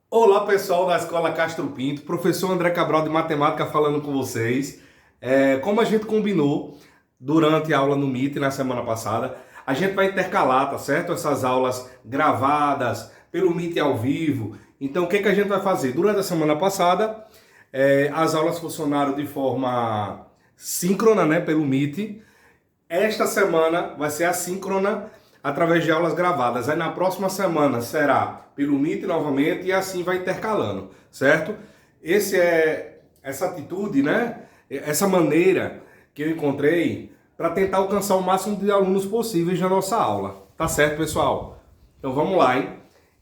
Olá pessoal da Escola Castro Pinto, professor André Cabral de Matemática falando com vocês. Como a gente combinou durante a aula no Meet na semana passada, a gente vai intercalar, tá certo? Essas aulas gravadas pelo Meet ao vivo. Então o que a gente vai fazer? Durante a semana passada, as aulas funcionaram de forma síncrona, né, pelo Meet. Esta semana vai ser assíncrona através de aulas gravadas. Aí na próxima semana será pelo Meet novamente e assim vai intercalando, certo? Essa atitude, né? Essa maneira que eu encontrei para tentar alcançar o máximo de alunos possíveis na nossa aula. Tá certo, pessoal? Então vamos lá, hein?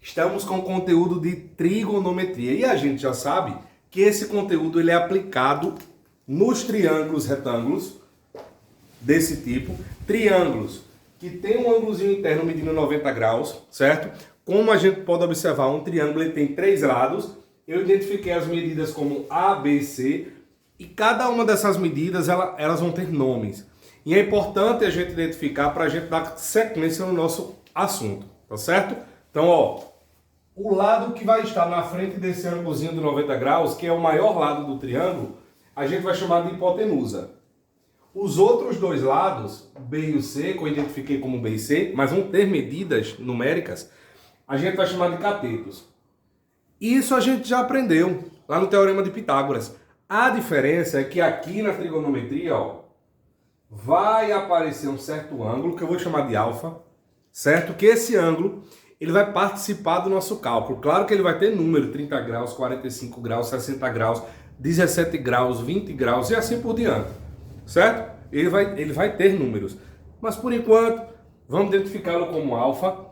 Estamos com o conteúdo de trigonometria e a gente já sabe que esse conteúdo ele é aplicado nos triângulos retângulos desse tipo, triângulos que tem um ângulozinho interno medindo 90 graus, certo? Como a gente pode observar, um triângulo ele tem 3 lados. Eu identifiquei as medidas como A, B, C e cada uma dessas medidas elas vão ter nomes. E é importante a gente identificar para a gente dar sequência no nosso assunto, tá certo? Então, ó, o lado que vai estar na frente desse ângulozinho de 90 graus, que é o maior lado do triângulo, a gente vai chamar de hipotenusa. Os outros dois lados, B e o C, que eu identifiquei como B e C, mas vão ter medidas numéricas, a gente vai chamar de catetos. Isso a gente já aprendeu lá no Teorema de Pitágoras. A diferença é que aqui na trigonometria, ó, vai aparecer um certo ângulo, que eu vou chamar de alfa, certo? Que esse ângulo ele vai participar do nosso cálculo. Claro que ele vai ter número, 30 graus, 45 graus, 60 graus, 17 graus, 20 graus e assim por diante. Certo? Ele vai ter números. Mas por enquanto, vamos identificá-lo como alfa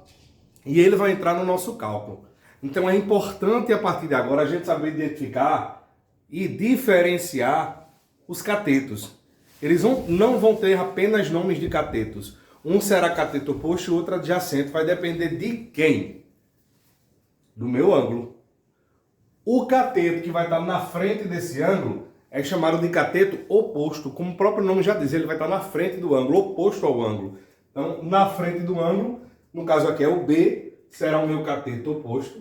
e ele vai entrar no nosso cálculo. Então é importante a partir de agora a gente saber identificar e diferenciar os catetos. Eles não vão ter apenas nomes de catetos. Um será cateto oposto e outro adjacente. Vai depender de quem? Do meu ângulo. O cateto que vai estar na frente desse ângulo é chamado de cateto oposto, como o próprio nome já diz, ele vai estar na frente do ângulo, oposto ao ângulo. Então, na frente do ângulo, no caso aqui é o B, será o meu cateto oposto.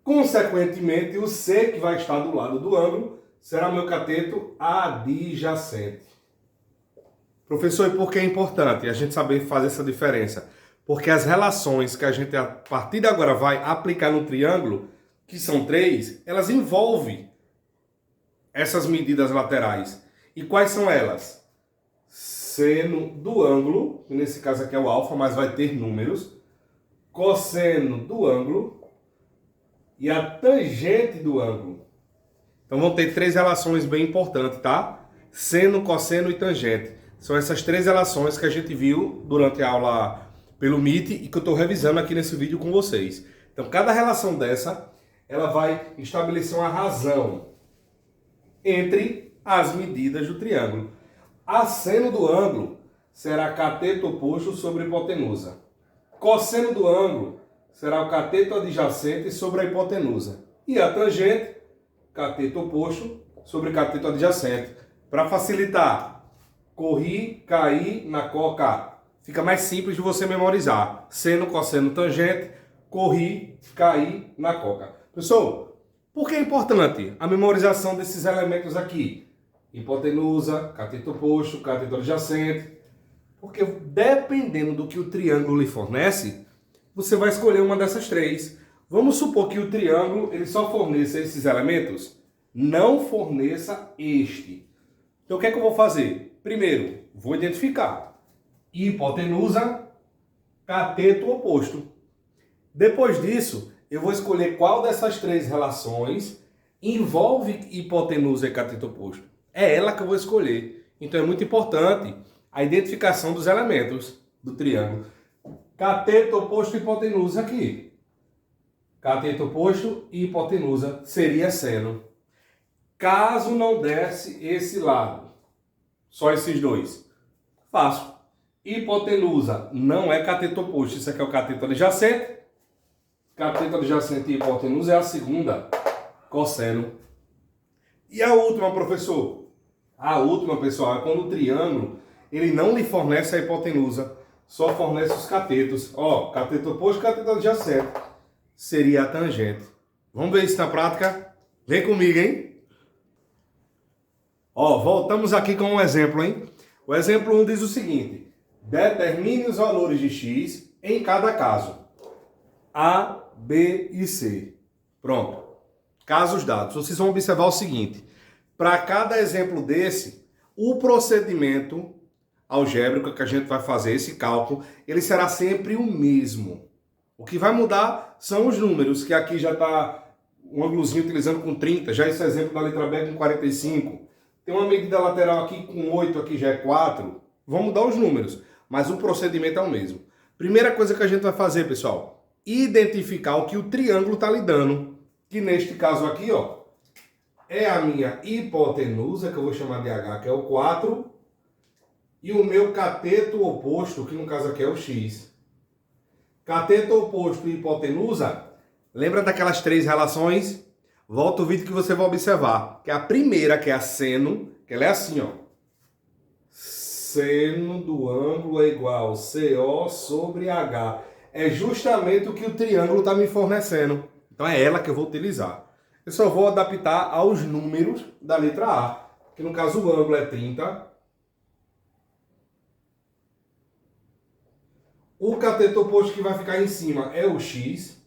Consequentemente, o C, que vai estar do lado do ângulo, será o meu cateto adjacente. Professor, e por que é importante a gente saber fazer essa diferença? Porque as relações que a gente, a partir de agora, vai aplicar no triângulo, que são 3, elas envolvem essas medidas laterais. E quais são elas? Seno do ângulo, que nesse caso aqui é o alfa, mas vai ter números. Cosseno do ângulo e a tangente do ângulo. Então vão ter 3 relações bem importantes, tá? Seno, cosseno e tangente. São essas 3 relações que a gente viu durante a aula pelo Meet e que eu estou revisando aqui nesse vídeo com vocês. Então cada relação dessa ela vai estabelecer uma razão entre as medidas do triângulo. A seno do ângulo será cateto oposto sobre hipotenusa. Cosseno do ângulo será o cateto adjacente sobre a hipotenusa. E a tangente, cateto oposto sobre cateto adjacente. Para facilitar, corri, caí na coca. Fica mais simples de você memorizar. Seno, cosseno, tangente, corri, caí na coca. Pessoal, por que é importante a memorização desses elementos aqui? Hipotenusa, cateto oposto, cateto adjacente. Porque dependendo do que o triângulo lhe fornece, você vai escolher uma dessas 3. Vamos supor que o triângulo ele só forneça esses elementos? Não forneça este. Então o que é que eu vou fazer? Primeiro, vou identificar hipotenusa, cateto oposto. Depois disso, eu vou escolher qual dessas 3 relações envolve hipotenusa e cateto oposto. É ela que eu vou escolher. Então é muito importante a identificação dos elementos do triângulo. Cateto oposto e hipotenusa aqui. Cateto oposto e hipotenusa seria seno. Caso não desse esse lado, só esses 2, faço. Hipotenusa não é cateto oposto, isso aqui é o cateto adjacente. Cateto adjacente e hipotenusa é a segunda, cosseno. E a última, professor? A última, pessoal, é quando o triângulo ele não lhe fornece a hipotenusa, só fornece os catetos. Ó, cateto oposto e cateto adjacente. seria a tangente. Vamos ver isso na prática? Vem comigo, hein? Ó, voltamos aqui com um exemplo, hein? O exemplo 1 diz o seguinte: determine os valores de x em cada caso. A, B e C. Pronto. Casos dados. Vocês vão observar o seguinte: para cada exemplo desse, o procedimento algébrico que a gente vai fazer, esse cálculo, ele será sempre o mesmo. O que vai mudar são os números, que aqui já está um ângulozinho utilizando com 30, já esse exemplo da letra B com 45. Tem uma medida lateral aqui com 8, aqui já é 4. Vão mudar os números, mas o procedimento é o mesmo. Primeira coisa que a gente vai fazer, pessoal, identificar o que o triângulo está lhe dando. Que neste caso aqui, ó, é a minha hipotenusa, que eu vou chamar de H, que é o 4, e o meu cateto oposto, que no caso aqui é o X. Cateto oposto e hipotenusa, lembra daquelas três relações? Volta o vídeo que você vai observar, que a primeira, que é a seno, que ela é assim, ó. Seno do ângulo é igual a CO sobre H. É justamente o que o triângulo está me fornecendo. Então é ela que eu vou utilizar. Eu só vou adaptar aos números da letra A, que no caso o ângulo é 30. O cateto oposto que vai ficar em cima é o X.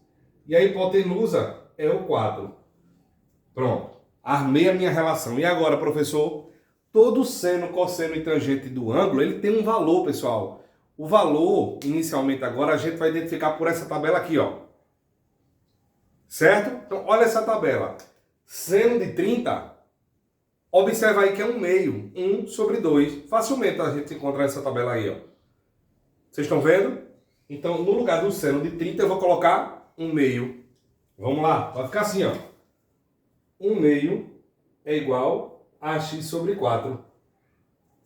E a hipotenusa é o 4. Pronto. Armei a minha relação. E agora, professor? Todo seno, cosseno e tangente do ângulo, ele tem um valor, pessoal. O valor, inicialmente agora, a gente vai identificar por essa tabela aqui, ó. Certo? Então, olha essa tabela. Seno de 30, observa aí que é 1 meio. 1 sobre 2. Facilmente a gente encontra essa tabela aí, ó. Vocês estão vendo? Então, no lugar do seno de 30, eu vou colocar 1 meio. Vamos lá. Vai ficar assim, ó. 1 meio é igual a x sobre 4.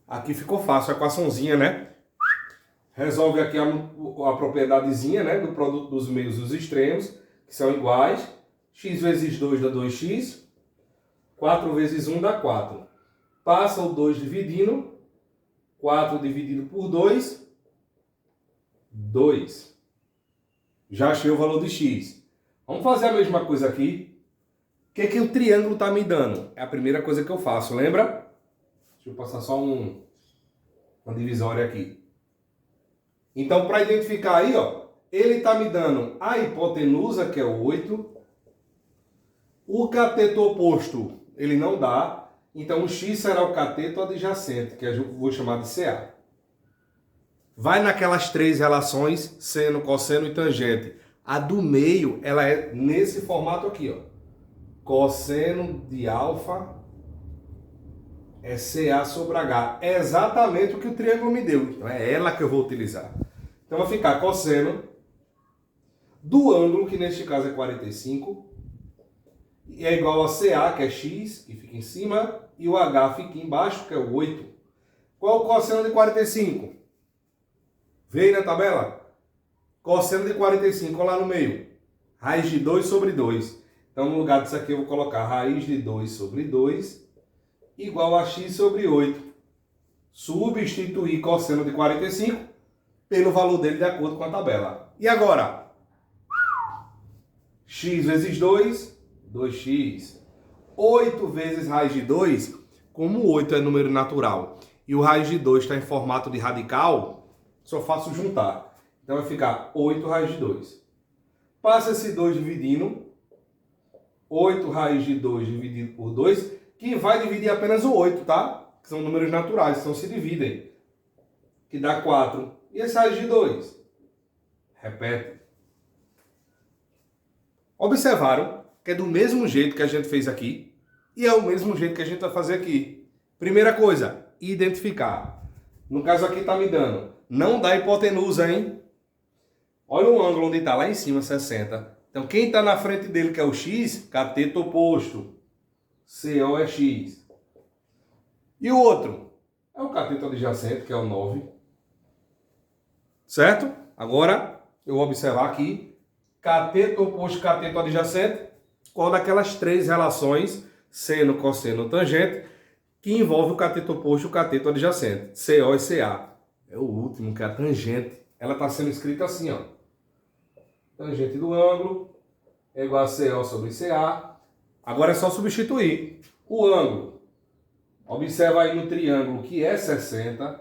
Aqui ficou fácil a equaçãozinha, né? Resolve aqui a propriedadezinha, né, do produto dos meios dos extremos, que são iguais. X vezes 2 dá 2x. 4 vezes 1 dá 4. Passa o 2 dividindo. 4 dividido por 2. 2. Já achei o valor de x. Vamos fazer a mesma coisa aqui. O que o triângulo está me dando? É a primeira coisa que eu faço, lembra? Deixa eu passar só uma divisória aqui. Então, para identificar aí, ó, ele está me dando a hipotenusa, que é o 8. O cateto oposto, ele não dá. Então, o x será o cateto adjacente, que eu vou chamar de CA. Vai naquelas três relações, seno, cosseno e tangente. A do meio, ela é nesse formato aqui, ó. Cosseno de alfa é CA sobre H. É exatamente o que o triângulo me deu. Então é ela que eu vou utilizar. Então vai ficar cosseno do ângulo, que neste caso é 45, e é igual a CA, que é x, que fica em cima, e o H fica embaixo, que é o 8. Qual é o cosseno de 45? Veio na tabela? Cosseno de 45, olha lá no meio. Raiz de 2 sobre 2. Então, no lugar disso aqui, eu vou colocar raiz de 2 sobre 2 igual a x sobre 8. Substituir cosseno de 45 pelo valor dele de acordo com a tabela. E agora? X vezes 2, 2x. 8 vezes raiz de 2, como 8 é número natural e o raiz de 2 está em formato de radical, só faço juntar. Então vai ficar 8 raiz de 2. Passa esse 2 dividindo. 8 raiz de 2 dividido por 2, que vai dividir apenas o 8, tá? Que são números naturais, então se dividem. Que dá 4. E esse raiz de 2? Repete. Observaram que é do mesmo jeito que a gente fez aqui e é o mesmo jeito que a gente vai fazer aqui. Primeira coisa, identificar. No caso aqui está me dando. Não dá hipotenusa, hein? Olha o ângulo onde está lá em cima, 60. Então, quem está na frente dele, que é o x, cateto oposto. CO é x. E o outro? É o cateto adjacente, que é o 9. Certo? Agora, eu vou observar aqui. Cateto oposto, cateto adjacente. Qual daquelas três relações, seno, cosseno, tangente, que envolve o cateto oposto e o cateto adjacente? CO e CA. É o último, que é a tangente. Ela está sendo escrita assim, ó. Tangente do ângulo é igual a CO sobre CA. Agora é só substituir o ângulo. Observa aí no triângulo que é 60.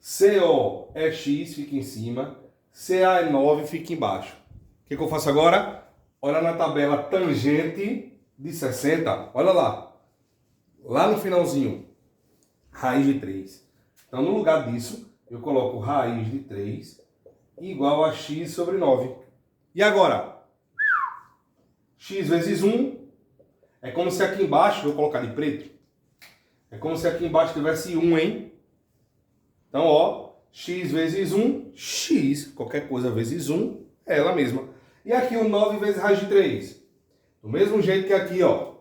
CO é X, fica em cima. CA é 9, fica embaixo. O que eu faço agora? Olha na tabela tangente de 60. Olha lá. Lá no finalzinho. Raiz de 3. Então, no lugar disso, eu coloco raiz de 3 igual a X sobre 9. E agora? X vezes 1 é como se aqui embaixo, vou colocar de preto, é como se aqui embaixo tivesse 1, hein? Então, ó, x vezes 1, x, qualquer coisa vezes 1, é ela mesma. E aqui o 9 vezes raiz de 3. Do mesmo jeito que aqui, ó,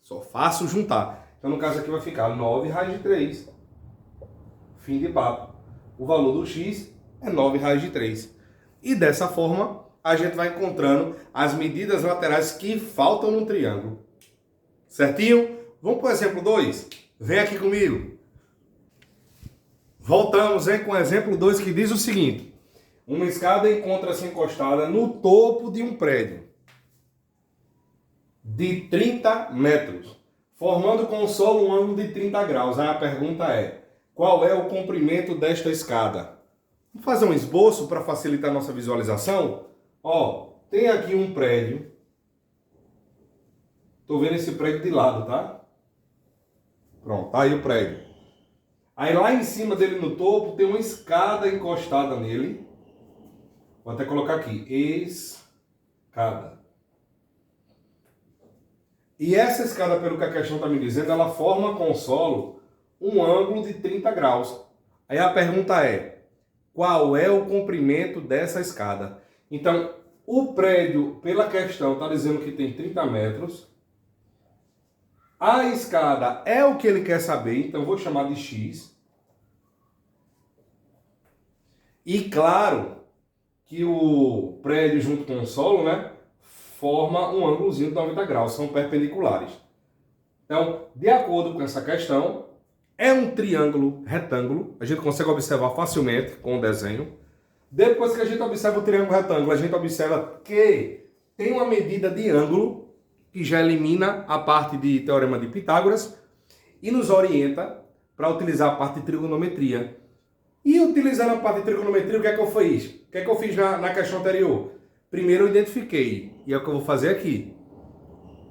só faço juntar. Então, no caso aqui vai ficar 9 raiz de 3. Fim de papo. O valor do x é 9 raiz de 3. E dessa forma, a gente vai encontrando as medidas laterais que faltam no triângulo. Certinho? Vamos para o exemplo 2? Vem aqui comigo. Voltamos com o exemplo 2 que diz o seguinte. Uma escada encontra-se encostada no topo de um prédio de 30 metros, formando com o solo um ângulo de 30 graus. Aí a pergunta é, qual é o comprimento desta escada? Vamos fazer um esboço para facilitar a nossa visualização? Ó, tem aqui um prédio. Estou vendo esse prédio de lado, tá? Pronto, tá aí o prédio. Aí lá em cima dele no topo tem uma escada encostada nele. Vou até colocar aqui, escada. E essa escada, pelo que a questão está me dizendo, ela forma com o solo um ângulo de 30 graus. Aí a pergunta é, qual é o comprimento dessa escada? Então, o prédio, pela questão, está dizendo que tem 30 metros. A escada é o que ele quer saber, então eu vou chamar de X. E claro que o prédio junto com o solo, né, forma um ângulozinho de 90 graus, são perpendiculares. Então, de acordo com essa questão, é um triângulo retângulo, a gente consegue observar facilmente com o desenho. Depois que a gente observa o triângulo retângulo, a gente observa que tem uma medida de ângulo que já elimina a parte de teorema de Pitágoras e nos orienta para utilizar a parte de trigonometria. E utilizando a parte de trigonometria, o que é que eu fiz? O que é que eu fiz na questão anterior? Primeiro eu identifiquei, e é o que eu vou fazer aqui.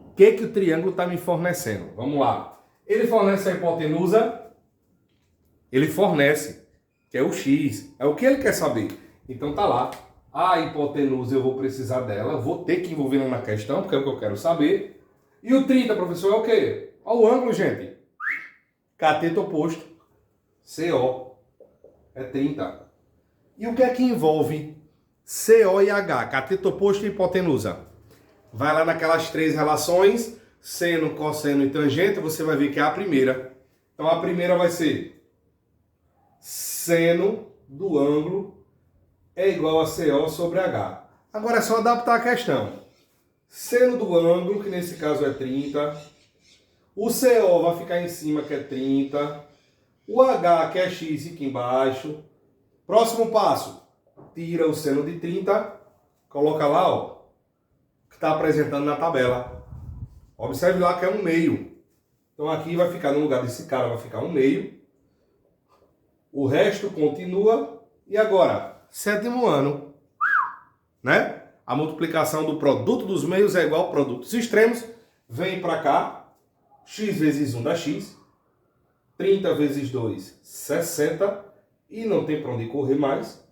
O que o triângulo está me fornecendo? Vamos lá. Ele fornece a hipotenusa, ele fornece, que é o x, é o que ele quer saber. Então tá lá, a hipotenusa eu vou precisar dela, vou ter que envolver na questão, porque é o que eu quero saber. E o 30, professor, é o quê? Olha o ângulo, gente. Cateto oposto, CO, é 30. E o que é que envolve CO e H, cateto oposto e hipotenusa? Vai lá naquelas três relações, seno, cosseno e tangente, você vai ver que é a primeira. Então a primeira vai ser seno do ângulo é igual a CO sobre H. Agora é só adaptar a questão. Seno do ângulo, que nesse caso é 30. O CO vai ficar em cima, que é 30. O H, que é X, fica embaixo. Próximo passo. Tira o seno de 30. Coloca lá, ó, que está apresentando na tabela. Observe lá que é 1/2. Então aqui vai ficar, no lugar desse cara, vai ficar 1/2. O resto continua. E agora, sétimo ano, né? A multiplicação do produto dos meios é igual ao produto dos extremos. Vem para cá, x vezes 1 dá x. 30 vezes 2, 60. E não tem para onde correr mais.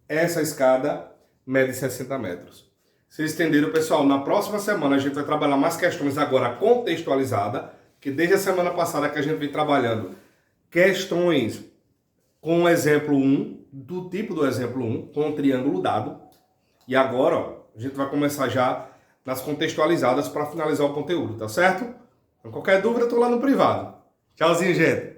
Essa escada mede 60 metros. Vocês entenderam, pessoal? Na próxima semana a gente vai trabalhar mais questões agora contextualizadas, que desde a semana passada que a gente vem trabalhando questões com o exemplo 1, do tipo do exemplo 1, com um triângulo dado. E agora, ó, a gente vai começar já nas contextualizadas para finalizar o conteúdo, tá certo? Então, qualquer dúvida, eu tô lá no privado. Tchauzinho, gente!